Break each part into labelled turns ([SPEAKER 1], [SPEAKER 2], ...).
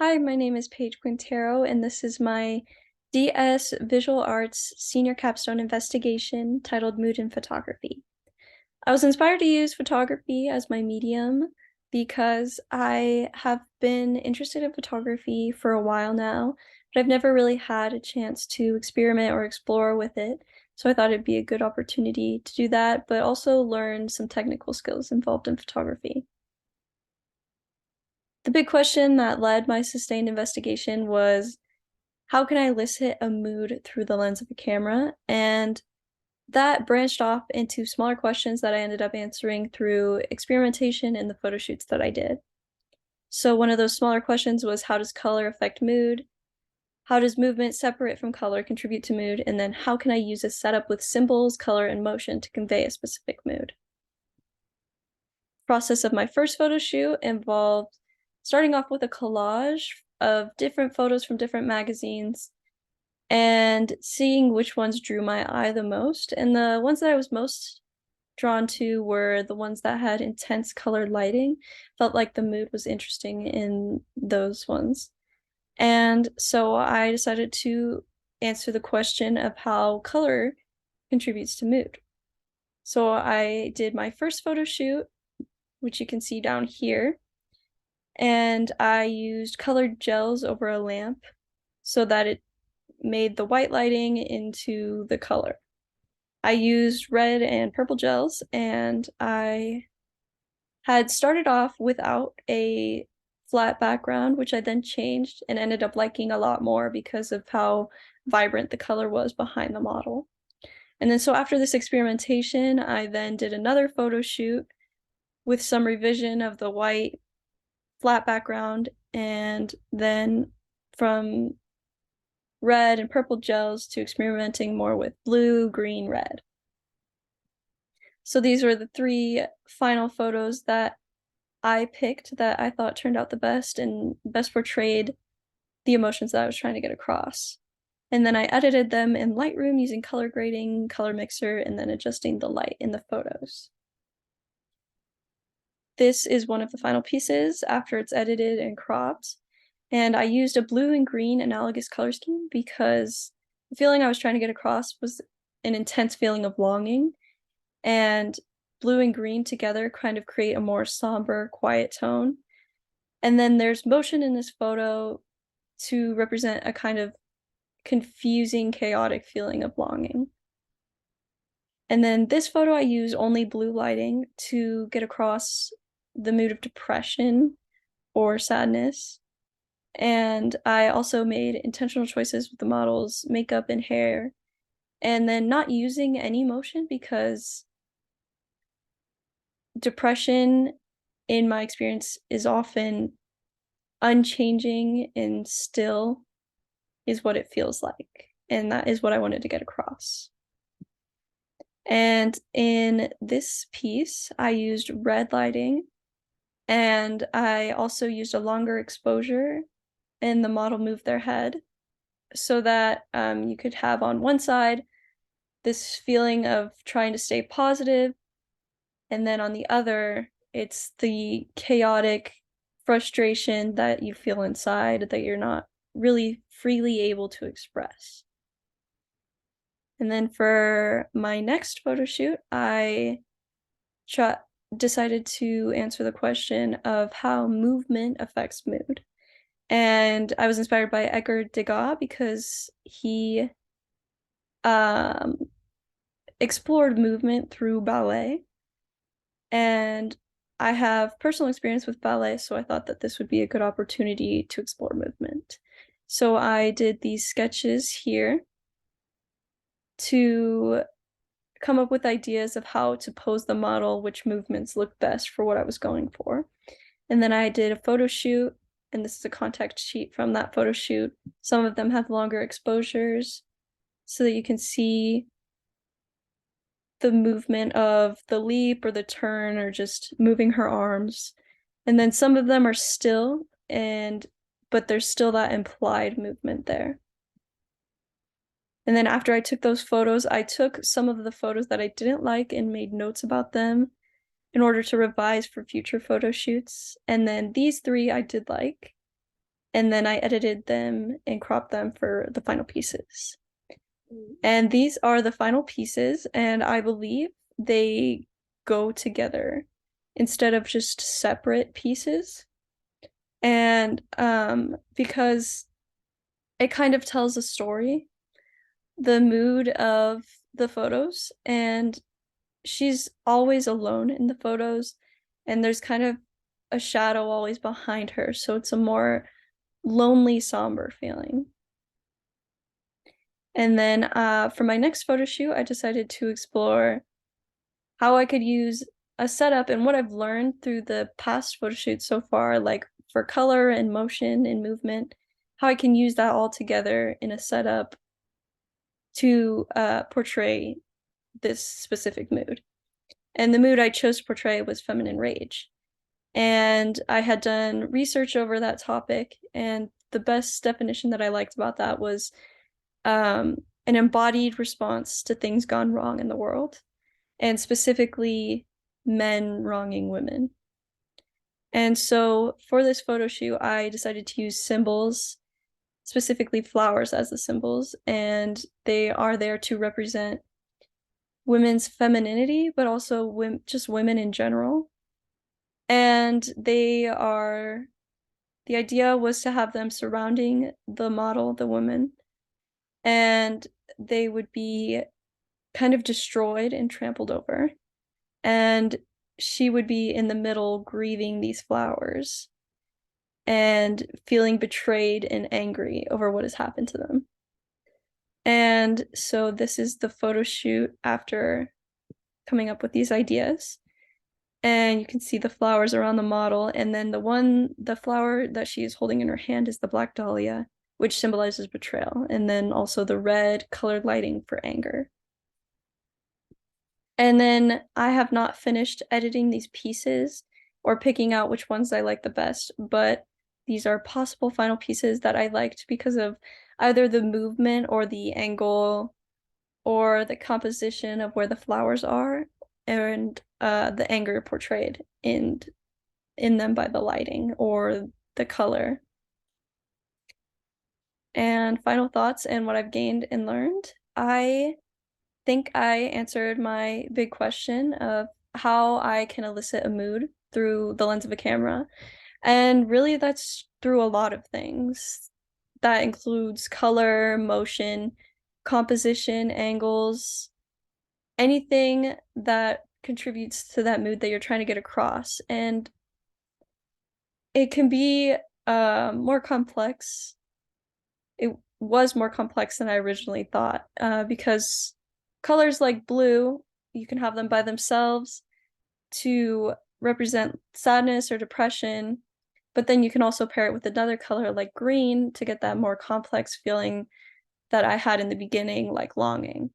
[SPEAKER 1] Hi, my name is Paige Quintero, and this is my DS Visual Arts Senior Capstone Investigation titled Mood in Photography. I was inspired to use photography as my medium because I have been interested in photography for a while now, but I've never really had a chance to experiment or explore with it. So I thought it'd be a good opportunity to do that, but also learn some technical skills involved in photography. The big question that led my sustained investigation was how can I elicit a mood through the lens of a camera? And that branched off into smaller questions that I ended up answering through experimentation in the photo shoots that I did. So one of those smaller questions was how does color affect mood? How does movement separate from color contribute to mood? And then how can I use a setup with symbols, color, and motion to convey a specific mood? Process of my first photo shoot involved starting off with a collage of different photos from different magazines and seeing which ones drew my eye the most. And the ones that I was most drawn to were the ones that had intense colored lighting. Felt like the mood was interesting in those ones. And so I decided to answer the question of how color contributes to mood. So I did my first photo shoot, which you can see down here, and I used colored gels over a lamp so that it made the white lighting into the color. I used red and purple gels, and I had started off without a flat background, which I then changed and ended up liking a lot more because of how vibrant the color was behind the model. And then so after this experimentation, I then did another photo shoot with some revision of the white flat background, and then from red and purple gels to experimenting more with blue, green, red. So these were the three final photos that I picked that I thought turned out the best and best portrayed the emotions that I was trying to get across. And then I edited them in Lightroom using color grading, color mixer, and then adjusting the light in the photos. This is one of the final pieces after it's edited and cropped. And I used a blue and green analogous color scheme because the feeling I was trying to get across was an intense feeling of longing. And blue and green together kind of create a more somber, quiet tone. And then there's motion in this photo to represent a kind of confusing, chaotic feeling of longing. And then this photo, I use only blue lighting to get across the mood of depression or sadness. And I also made intentional choices with the model's makeup and hair, and then not using any motion because depression, in my experience, is often unchanging and still is what it feels like. And that is what I wanted to get across. And in this piece, I used red lighting, and I also used a longer exposure, and the model moved their head so that you could have on one side this feeling of trying to stay positive, and then on the other, it's the chaotic frustration that you feel inside that you're not really freely able to express. And then for my next photo shoot, I decided to answer the question of how movement affects mood. And I was inspired by Edgar Degas because he um, explored movement through ballet. And I have personal experience with ballet, so I thought that this would be a good opportunity to explore movement. So I did these sketches here to come up with ideas of how to pose the model, which movements look best for what I was going for. And then I did a photo shoot, and this is a contact sheet from that photo shoot. Some of them have longer exposures so that you can see the movement of the leap or the turn or just moving her arms. And then some of them are still, but there's still that implied movement there. And then after I took those photos, I took some of the photos that I didn't like and made notes about them in order to revise for future photo shoots. And then these three I did like. and then I edited them and cropped them for the final pieces. And these are the final pieces, and I believe they go together instead of just separate pieces. And because it kind of tells a story, the mood of the photos, and she's always alone in the photos, and there's kind of a shadow always behind her, so it's a more lonely, somber feeling. And then for my next photo shoot, I decided to explore how I could use a setup and what I've learned through the past photo shoots so far, like for color and motion and movement, how I can use that all together in a setup to portray this specific mood. And the mood I chose to portray was feminine rage. And I had done research over that topic, and the best definition that I liked about that was an embodied response to things gone wrong in the world, and specifically men wronging women. And so for this photo shoot, I decided to use symbols, specifically flowers as the symbols, and they are there to represent women's femininity, but also just women in general. And the idea was to have them surrounding the model, the woman, and they would be kind of destroyed and trampled over. And she would be in the middle grieving these flowers and feeling betrayed and angry over what has happened to them. And so this is the photo shoot after coming up with these ideas. And you can see the flowers around the model. And then the flower that she is holding in her hand is the black dahlia, which symbolizes betrayal. And then also the red colored lighting for anger. And then I have not finished editing these pieces or picking out which ones I like the best, but these are possible final pieces that I liked because of either the movement or the angle or the composition of where the flowers are, and the anger portrayed in them by the lighting or the color. And final thoughts and what I've gained and learned. I think I answered my big question of how I can elicit a mood through the lens of a camera. And really, that's through a lot of things. That includes color, motion, composition, angles, anything that contributes to that mood that you're trying to get across. And it can be more complex. It was more complex than I originally thought, because colors like blue, you can have them by themselves to represent sadness or depression, but then you can also pair it with another color like green to get that more complex feeling that I had in the beginning, like longing.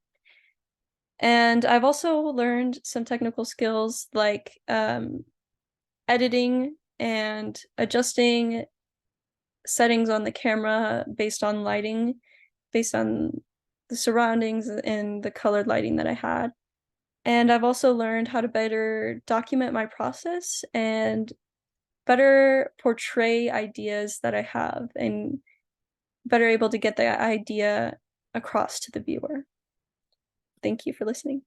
[SPEAKER 1] And I've also learned some technical skills like editing and adjusting settings on the camera based on lighting, based on the surroundings and the colored lighting that I had. And I've also learned how to better document my process and better portray ideas that I have and better able to get the idea across to the viewer. Thank you for listening.